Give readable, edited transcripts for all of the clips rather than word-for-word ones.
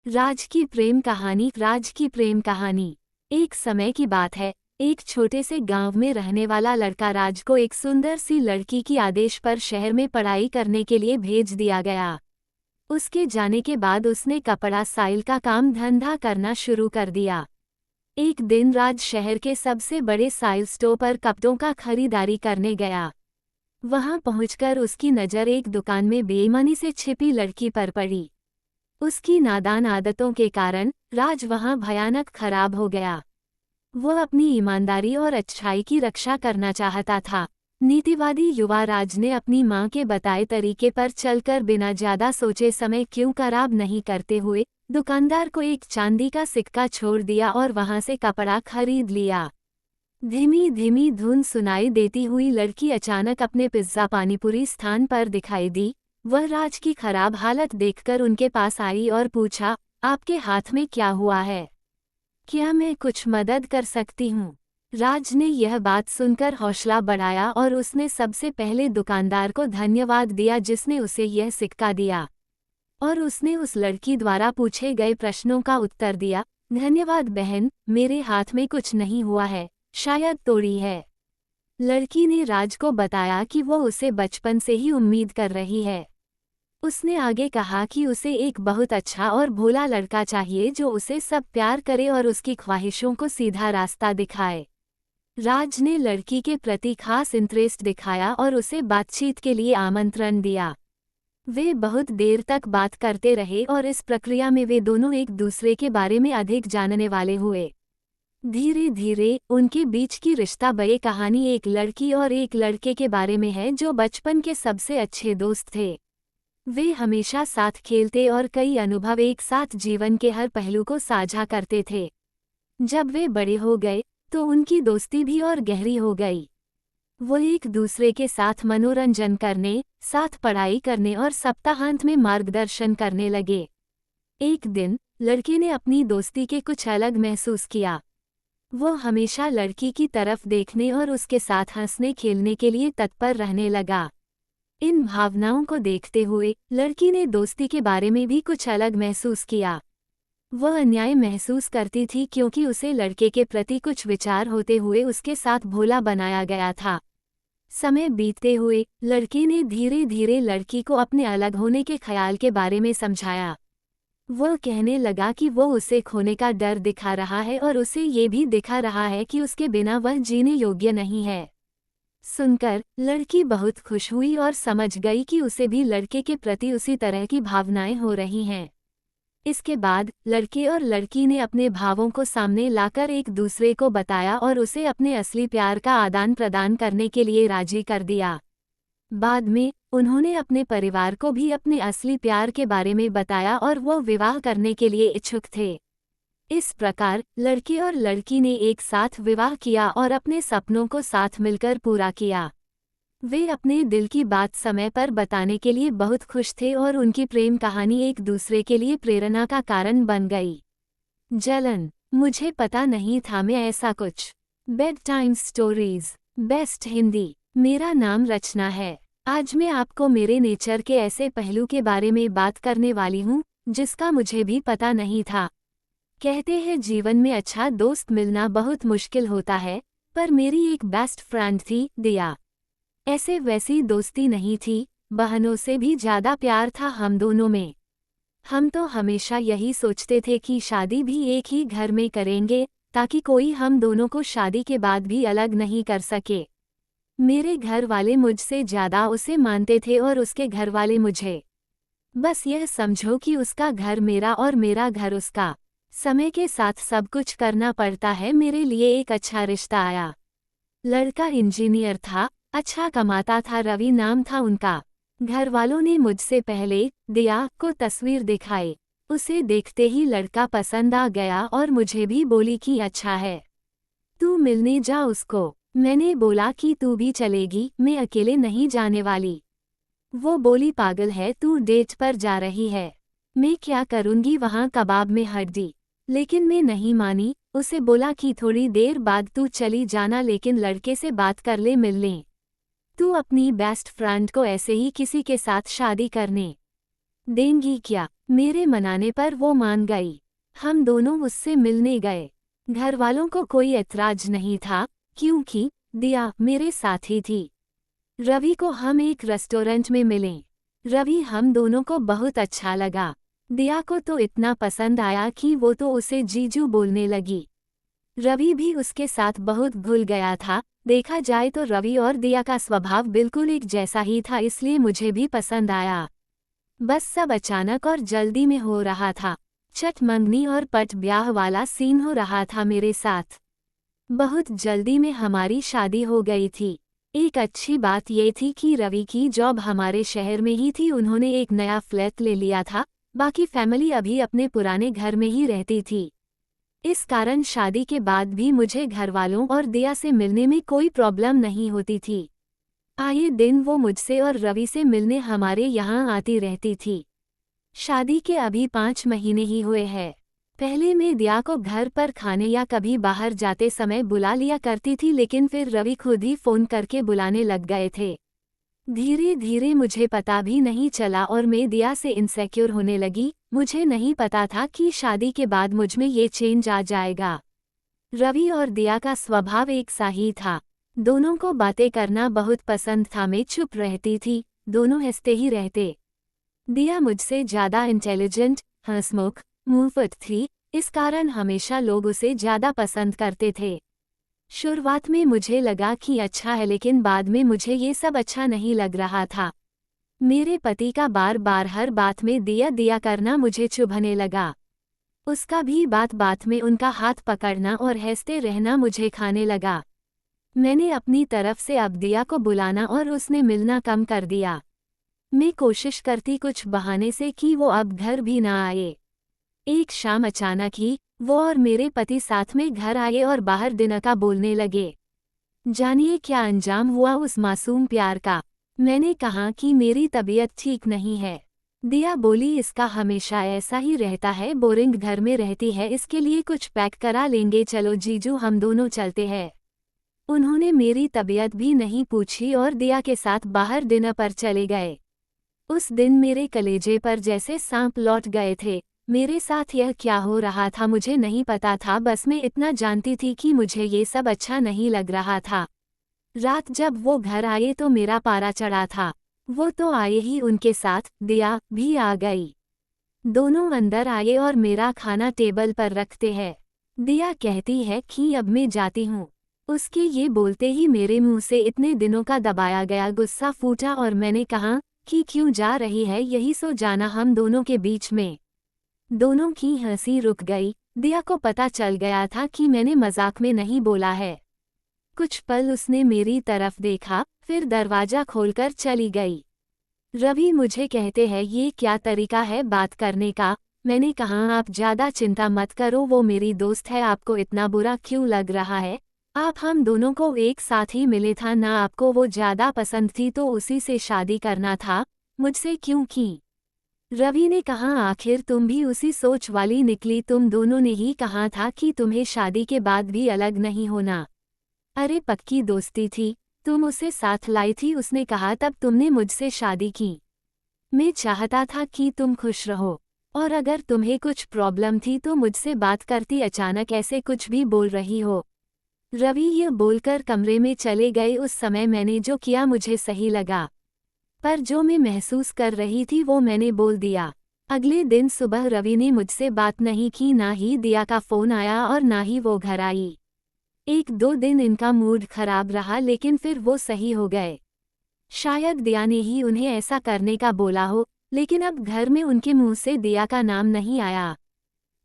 राज की प्रेम कहानी। एक समय की बात है। एक छोटे से गांव में रहने वाला लड़का राज को एक सुंदर सी लड़की की आदेश पर शहर में पढ़ाई करने के लिए भेज दिया गया। उसके जाने के बाद उसने कपड़ा साइल का काम धंधा करना शुरू कर दिया। एक दिन राज शहर के सबसे बड़े साइल स्टोर पर कपड़ों का खरीदारी करने गया। वहां पहुंचकर उसकी नज़र एक दुकान में बेईमानी से छिपी लड़की पर पड़ी। उसकी नादान आदतों के कारण राज वहां भयानक खराब हो गया। वो अपनी ईमानदारी और अच्छाई की रक्षा करना चाहता था। नीतिवादी युवा राज ने अपनी मां के बताए तरीके पर चलकर बिना ज्यादा सोचे समय क्यों खराब नहीं करते हुए दुकानदार को एक चांदी का सिक्का छोड़ दिया और वहां से कपड़ा खरीद लिया। धीमी धीमी धुन सुनाई देती हुई लड़की अचानक अपने पिज्जा पानीपुरी स्थान पर दिखाई दी। वह राज की खराब हालत देखकर उनके पास आई और पूछा, आपके हाथ में क्या हुआ है? क्या मैं कुछ मदद कर सकती हूँ? राज ने यह बात सुनकर हौसला बढ़ाया और उसने सबसे पहले दुकानदार को धन्यवाद दिया जिसने उसे यह सिक्का दिया, और उसने उस लड़की द्वारा पूछे गए प्रश्नों का उत्तर दिया। धन्यवाद बहन, मेरे हाथ में कुछ नहीं हुआ है, शायद तोड़ी है। लड़की ने राज को बताया कि वो उसे बचपन से ही उम्मीद कर रही है। उसने आगे कहा कि उसे एक बहुत अच्छा और भोला लड़का चाहिए जो उसे सब प्यार करे और उसकी ख्वाहिशों को सीधा रास्ता दिखाए। राज ने लड़की के प्रति खास इंटरेस्ट दिखाया और उसे बातचीत के लिए आमंत्रण दिया। वे बहुत देर तक बात करते रहे और इस प्रक्रिया में वे दोनों एक दूसरे के बारे में अधिक जानने वाले हुए। धीरे धीरे उनके बीच की रिश्ता बड़ी कहानी एक लड़की और एक लड़के के बारे में है जो बचपन के सबसे अच्छे दोस्त थे। वे हमेशा साथ खेलते और कई अनुभव एक साथ जीवन के हर पहलू को साझा करते थे। जब वे बड़े हो गए तो उनकी दोस्ती भी और गहरी हो गई। वो एक दूसरे के साथ मनोरंजन करने, साथ पढ़ाई करने और सप्ताहांत में मार्गदर्शन करने लगे। एक दिन लड़के ने अपनी दोस्ती के कुछ अलग महसूस किया। वो हमेशा लड़की की तरफ देखने और उसके साथ हंसने खेलने के लिए तत्पर रहने लगा। इन भावनाओं को देखते हुए लड़की ने दोस्ती के बारे में भी कुछ अलग महसूस किया। वह अन्याय महसूस करती थी क्योंकि उसे लड़के के प्रति कुछ विचार होते हुए उसके साथ भोला बनाया गया था। समय बीतते हुए लड़के ने धीरे धीरे लड़की को अपने अलग होने के ख्याल के बारे में समझाया। वह कहने लगा कि वो उसे खोने का डर दिखा रहा है और उसे ये भी दिखा रहा है कि उसके बिना वह जीने योग्य नहीं है। सुनकर लड़की बहुत खुश हुई और समझ गई कि उसे भी लड़के के प्रति उसी तरह की भावनाएं हो रही हैं। इसके बाद लड़के और लड़की ने अपने भावों को सामने लाकर एक दूसरे को बताया और उसे अपने असली प्यार का आदान प्रदान करने के लिए राजी कर दिया। बाद में उन्होंने अपने परिवार को भी अपने असली प्यार के बारे में बताया और वो विवाह करने के लिए इच्छुक थे। इस प्रकार लड़के और लड़की ने एक साथ विवाह किया और अपने सपनों को साथ मिलकर पूरा किया। वे अपने दिल की बात समय पर बताने के लिए बहुत खुश थे और उनकी प्रेम कहानी एक दूसरे के लिए प्रेरणा का कारण बन गई। जलन, मुझे पता नहीं था मैं ऐसा कुछ। Bed time stories, best Hindi. मेरा नाम रचना है। आज मैं आपको मेरे नेचर के ऐसे पहलू के बारे में बात करने वाली हूँ जिसका मुझे भी पता नहीं था। कहते हैं जीवन में अच्छा दोस्त मिलना बहुत मुश्किल होता है, पर मेरी एक बेस्ट फ्रेंड थी, दिया। ऐसे वैसी दोस्ती नहीं थी, बहनों से भी ज़्यादा प्यार था हम दोनों में। हम तो हमेशा यही सोचते थे कि शादी भी एक ही घर में करेंगे ताकि कोई हम दोनों को शादी के बाद भी अलग नहीं कर सके। मेरे घर वाले मुझसे ज़्यादा उसे मानते थे और उसके घर वाले मुझे। बस यह समझो कि उसका घर मेरा और मेरा घर उसका। समय के साथ सब कुछ करना पड़ता है। मेरे लिए एक अच्छा रिश्ता आया। लड़का इंजीनियर था, अच्छा कमाता था, रवि नाम था उनका। घर वालों ने मुझसे पहले दिया को तस्वीर दिखाई। उसे देखते ही लड़का पसंद आ गया और मुझे भी बोली कि अच्छा है, तू मिलने जा उसको। मैंने बोला कि तू भी चलेगी, मैं अकेले नहीं जाने वाली। वो बोली पागल है, तू डेट पर जा रही है, मैं क्या करूँगी वहाँ कबाब में हड्डी। लेकिन मैं नहीं मानी। उसे बोला कि थोड़ी देर बाद तू चली जाना, लेकिन लड़के से बात कर ले, मिल लें। तू अपनी बेस्ट फ्रेंड को ऐसे ही किसी के साथ शादी करने। देंगी क्या? मेरे मनाने पर वो मान गई। हम दोनों उससे मिलने गए। घर वालों को कोई ऐतराज नहीं था, क्योंकि दिया मेरे साथी थी। रवि को हम एक रेस्टोरेंट में मिले। रवि हम दोनों को बहुत अच्छा लगा। दिया को तो इतना पसंद आया कि वो तो उसे जीजू बोलने लगी। रवि भी उसके साथ बहुत घुल गया था। देखा जाए तो रवि और दिया का स्वभाव बिल्कुल एक जैसा ही था, इसलिए मुझे भी पसंद आया। बस सब अचानक और जल्दी में हो रहा था। छठ मंगनी और पट ब्याह वाला सीन हो रहा था मेरे साथ। बहुत जल्दी में हमारी शादी हो गई थी। एक अच्छी बात ये थी कि रवि की जॉब हमारे शहर में ही थी। उन्होंने एक नया फ्लैट ले लिया था, बाकी फैमिली अभी अपने पुराने घर में ही रहती थी। इस कारण शादी के बाद भी मुझे घरवालों और दिया से मिलने में कोई प्रॉब्लम नहीं होती थी। आए दिन वो मुझसे और रवि से मिलने हमारे यहाँ आती रहती थी। शादी के अभी 5 महीने ही हुए हैं। पहले मैं दिया को घर पर खाने या कभी बाहर जाते समय बुला लिया करती थी, लेकिन फिर रवि खुद ही फोन करके बुलाने लग गए थे। धीरे धीरे मुझे पता भी नहीं चला और मैं दिया से इनसेक्योर होने लगी। मुझे नहीं पता था कि शादी के बाद मुझ में ये चेंज आ जाएगा। रवि और दिया का स्वभाव एक सा ही था। दोनों को बातें करना बहुत पसंद था। मैं चुप रहती थी, दोनों हंसते ही रहते। दिया मुझसे ज़्यादा इंटेलिजेंट, हंसमुख, मुंहफट थी, इस कारण हमेशा लोग उसे ज़्यादा पसंद करते थे। शुरुआत में मुझे लगा कि अच्छा है, लेकिन बाद में मुझे ये सब अच्छा नहीं लग रहा था। मेरे पति का बार बार हर बात में दिया दिया करना मुझे चुभने लगा। उसका भी बात बात में उनका हाथ पकड़ना और हंसते रहना मुझे खाने लगा। मैंने अपनी तरफ से अब दिया को बुलाना और उसने मिलना कम कर दिया। मैं कोशिश करती कुछ बहाने से कि वो अब घर भी ना आए। एक शाम अचानक ही वो और मेरे पति साथ में घर आए और बाहर डिनर का बोलने लगे। जानिए क्या अंजाम हुआ उस मासूम प्यार का। मैंने कहा कि मेरी तबीयत ठीक नहीं है। दिया बोली इसका हमेशा ऐसा ही रहता है, बोरिंग घर में रहती है, इसके लिए कुछ पैक करा लेंगे, चलो जीजू हम दोनों चलते हैं। उन्होंने मेरी तबीयत भी नहीं पूछी और दिया के साथ बाहर डिनर पर चले गए। उस दिन मेरे कलेजे पर जैसे सांप लौट गए थे। मेरे साथ यह क्या हो रहा था मुझे नहीं पता था, बस मैं इतना जानती थी कि मुझे ये सब अच्छा नहीं लग रहा था। रात जब वो घर आए तो मेरा पारा चढ़ा था। वो तो आए ही, उनके साथ दिया भी आ गई। दोनों अंदर आए और मेरा खाना टेबल पर रखते हैं। दिया कहती है कि अब मैं जाती हूँ। उसके ये बोलते ही मेरे मुंह से इतने दिनों का दबाया गया गुस्सा फूटा और मैंने कहा कि क्यों जा रही है, यही सो जाना हम दोनों के बीच में। दोनों की हंसी रुक गई। दिया को पता चल गया था कि मैंने मजाक में नहीं बोला है। कुछ पल उसने मेरी तरफ देखा, फिर दरवाजा खोलकर चली गई। रवि मुझे कहते हैं ये क्या तरीका है बात करने का। मैंने कहा आप ज़्यादा चिंता मत करो, वो मेरी दोस्त है, आपको इतना बुरा क्यों लग रहा है। आप हम दोनों को एक साथ ही मिले था ना, आपको वो ज़्यादा पसंद थी तो उसी से शादी करना था, मुझसे क्यों की। रवि ने कहा आखिर तुम भी उसी सोच वाली निकली, तुम दोनों ने ही कहा था कि तुम्हें शादी के बाद भी अलग नहीं होना। अरे पक्की दोस्ती थी, तुम उसे साथ लाई थी, उसने कहा तब तुमने मुझसे शादी की। मैं चाहता था कि तुम खुश रहो, और अगर तुम्हें कुछ प्रॉब्लम थी तो मुझसे बात करती, अचानक ऐसे कुछ भी बोल रही हो। रवि ये बोलकर कमरे में चले गए। उस समय मैंने जो किया मुझे सही लगा, पर जो मैं महसूस कर रही थी वो मैंने बोल दिया। अगले दिन सुबह रवि ने मुझसे बात नहीं की, ना ही दिया का फ़ोन आया और ना ही वो घर आई। 1-2 दिन इनका मूड खराब रहा, लेकिन फिर वो सही हो गए। शायद दिया ने ही उन्हें ऐसा करने का बोला हो, लेकिन अब घर में उनके मुंह से दिया का नाम नहीं आया।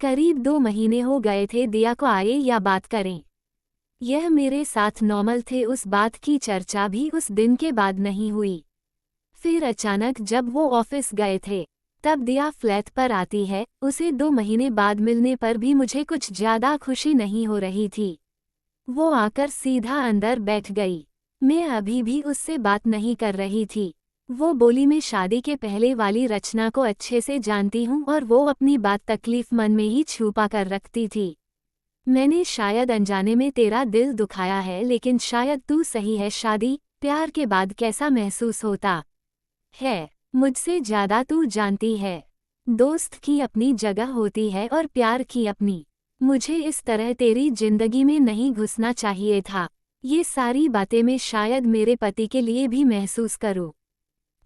करीब 2 महीने हो गए थे दिया को आए या बात करें। यह मेरे साथ नॉर्मल थे, उस बात की चर्चा भी उस दिन के बाद नहीं हुई। फिर अचानक जब वो ऑफिस गए थे तब दिया फ्लैट पर आती है। उसे 2 महीने बाद मिलने पर भी मुझे कुछ ज़्यादा खुशी नहीं हो रही थी। वो आकर सीधा अंदर बैठ गई। मैं अभी भी उससे बात नहीं कर रही थी। वो बोली मैं शादी के पहले वाली रचना को अच्छे से जानती हूँ और वो अपनी बात तकलीफ मन में ही छुपा कर रखती थी। मैंने शायद अनजाने में तेरा दिल दुखाया है, लेकिन शायद तू सही है, शादी प्यार के बाद कैसा महसूस होता है। मुझसे ज्यादा तू जानती है। दोस्त की अपनी जगह होती है और प्यार की अपनी। मुझे इस तरह तेरी जिंदगी में नहीं घुसना चाहिए था। ये सारी बातें मैं शायद मेरे पति के लिए भी महसूस करूं।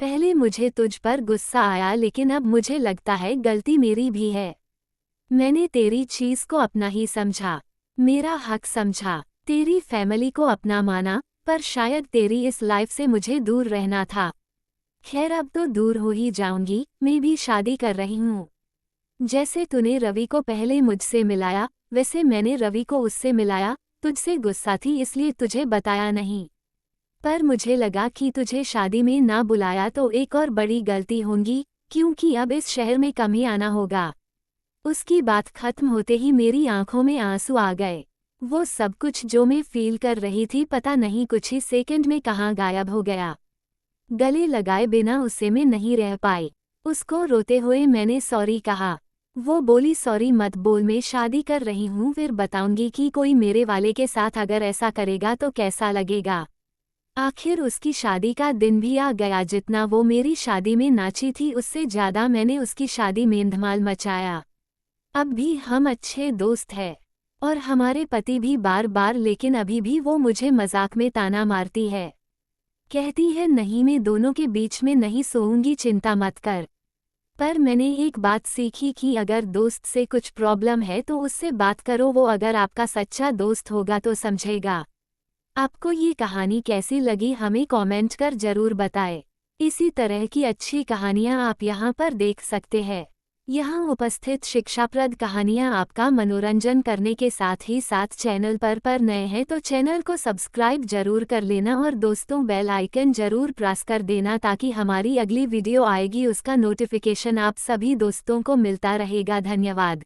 पहले मुझे तुझ पर गुस्सा आया, लेकिन अब मुझे लगता है गलती मेरी भी है। मैंने तेरी चीज को अपना ही समझा, मेरा हक समझा, तेरी फैमिली को अपना माना, पर शायद तेरी इस लाइफ से मुझे दूर रहना था। खैर, अब तो दूर हो ही जाऊंगी, मैं भी शादी कर रही हूँ। जैसे तूने रवि को पहले मुझसे मिलाया, वैसे मैंने रवि को उससे मिलाया। तुझसे गुस्सा थी इसलिए तुझे बताया नहीं, पर मुझे लगा कि तुझे शादी में ना बुलाया तो एक और बड़ी गलती होगी, क्योंकि अब इस शहर में कम ही आना होगा। उसकी बात खत्म होते ही मेरी आंखों में आंसू आ गए। वो सब कुछ जो मैं फील कर रही थी पता नहीं कुछ ही सेकंड में कहाँ गायब हो गया। गले लगाए बिना उससे मैं नहीं रह पाई। उसको रोते हुए मैंने सॉरी कहा। वो बोली सॉरी मत बोल, मैं शादी कर रही हूँ, फिर बताऊंगी कि कोई मेरे वाले के साथ अगर ऐसा करेगा तो कैसा लगेगा। आखिर उसकी शादी का दिन भी आ गया। जितना वो मेरी शादी में नाची थी उससे ज्यादा मैंने उसकी शादी में धमाल मचाया। अब भी हम अच्छे दोस्त हैं और हमारे पति भी बार बार, लेकिन अभी भी वो मुझे मजाक में ताना मारती है। कहती है नहीं, मैं दोनों के बीच में नहीं सोऊंगी, चिंता मत कर। पर मैंने एक बात सीखी कि अगर दोस्त से कुछ प्रॉब्लम है तो उससे बात करो, वो अगर आपका सच्चा दोस्त होगा तो समझेगा। आपको ये कहानी कैसी लगी हमें कमेंट कर जरूर बताएं। इसी तरह की अच्छी कहानियाँ आप यहाँ पर देख सकते हैं। यहाँ उपस्थित शिक्षाप्रद कहानियाँ आपका मनोरंजन करने के साथ ही साथ चैनल पर नए हैं तो चैनल को सब्सक्राइब जरूर कर लेना और दोस्तों बेल आइकन जरूर प्रेस कर देना, ताकि हमारी अगली वीडियो आएगी उसका नोटिफिकेशन आप सभी दोस्तों को मिलता रहेगा। धन्यवाद।